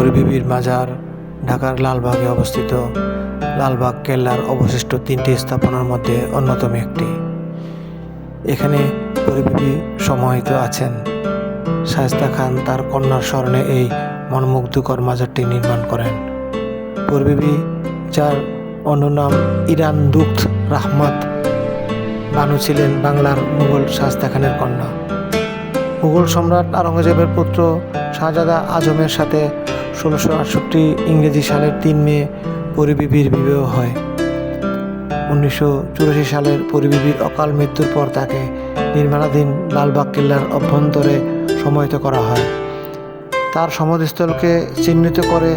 পরিবিবির মাজার ঢাকার লালবাগে অবস্থিত। লালবাগ কেল্লার অবশিষ্ট 3টি স্থাপনার মধ্যে অন্যতম একটি। এখানে পরিবিবি সমাহিত আছেন। শায়েস্তা খান তার কন্যার স্মরণে এই মনোমুগ্ধকর মাজারটি নির্মাণ করেন। পরিবিবি, যার অন্য নাম ইরান দুখত রাহমাত বানু, ছিলেন বাংলার মুঘল শায়েস্তা খানের কন্যা। মুঘল সম্রাট আওরঙ্গজেবের পুত্র শাহজাদা আজমের সাথে 1668 ইংরেজি সালের 3 মে পরিবিবির বিবাহ হয়। 1984 সালের পরিবিবির অকাল মৃত্যুর পর তাকে নির্মাণাধীন লালবাগ কেল্লার অভ্যন্তরে সমাহিত করা হয়। তার সমাধিস্থলকে চিহ্নিত করে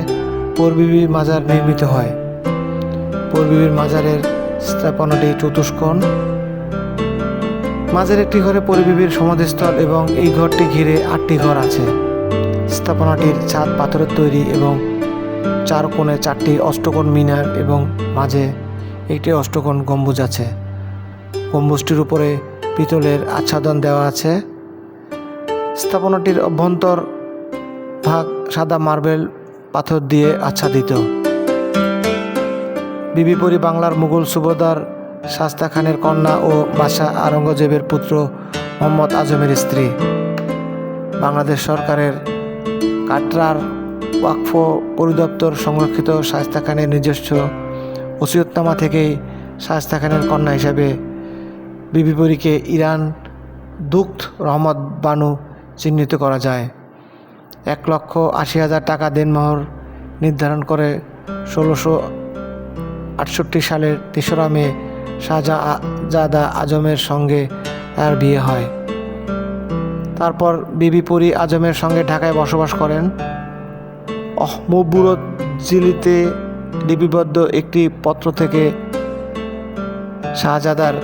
পরিবিবি মাজার নির্মিত হয়। পরিবিবির মাজারের স্থাপনাটি চতুষ্কোণ। মাঝের একটি ঘরে পরিবিবির সমাধিস্থল এবং এই ঘরটি ঘিরে 8টি ঘর আছে। স্থাপনাটির ছাদ পাথরের তৈরি এবং 4 কোণে 4টি অষ্টকোণ মিনার এবং মাঝে একটি অষ্টকোণ গম্বুজ আছে। গম্বুজটির উপরে পিতলের আচ্ছাদন দেওয়া আছে। স্থাপনাটির অভ্যন্তর ভাগ সাদা মার্বেল পাথর দিয়ে আচ্ছাদিত। বিবি পরী বাংলার মুঘল সুবেদার শায়েস্তা খানের কন্যা ও বাদশাহ আওরঙ্গজেবের পুত্র মোহাম্মদ আজমের স্ত্রী। বাংলাদেশ সরকারের কাটরার ওয়াকফ পরিদপ্তর সংরক্ষিত শায়েস্তা খানের নিজস্ব ওসিয়তনামা থেকেই শায়েস্তা খানের কন্যা হিসেবে বিবি পরীকে ইরান দুখত রহমত বানু চিহ্নিত করা যায়। 1,80,000 টাকা দেনমোহর নির্ধারণ করে 1668 সালের 3রা মে শাহজাদা আজমের সঙ্গে তার বিয়ে হয়। তারপর বিবি পরী আজমের সঙ্গে ঢাকায় বসবাস করেন। মবুরজিলিতে লিপিবদ্ধ একটি পত্র থেকে শাহজাদার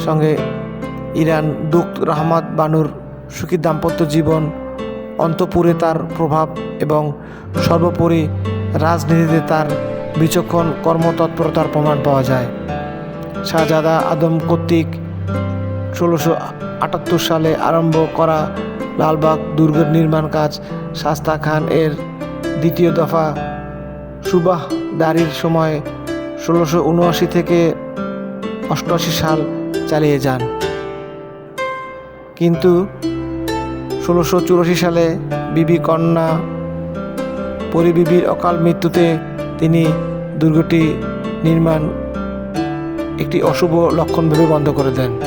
সঙ্গে ইরান দুখত রহমত বানুর সুখী দাম্পত্য জীবন, অন্তঃপুরে তার প্রভাব এবং সর্বোপরি রাজনীতিতে তার বিচক্ষণ কর্মতৎপরতার প্রমাণ পাওয়া যায়। শাহজাদা আদম কর্তৃক 1678 সালে আরম্ভ করা লালবাগ দুর্গের নির্মাণ কাজ শায়েস্তা খান এর দ্বিতীয় দফা সুবাহদারির সময় 1679 থেকে 88 সাল চালিয়ে যান। কিন্তু 1684 সালে বিবি কন্যা পরিবিবির অকাল মৃত্যুতে তিনি দুর্গটি নির্মাণ একটি অশুভ লক্ষণ ভেবে বন্ধ করে দেন।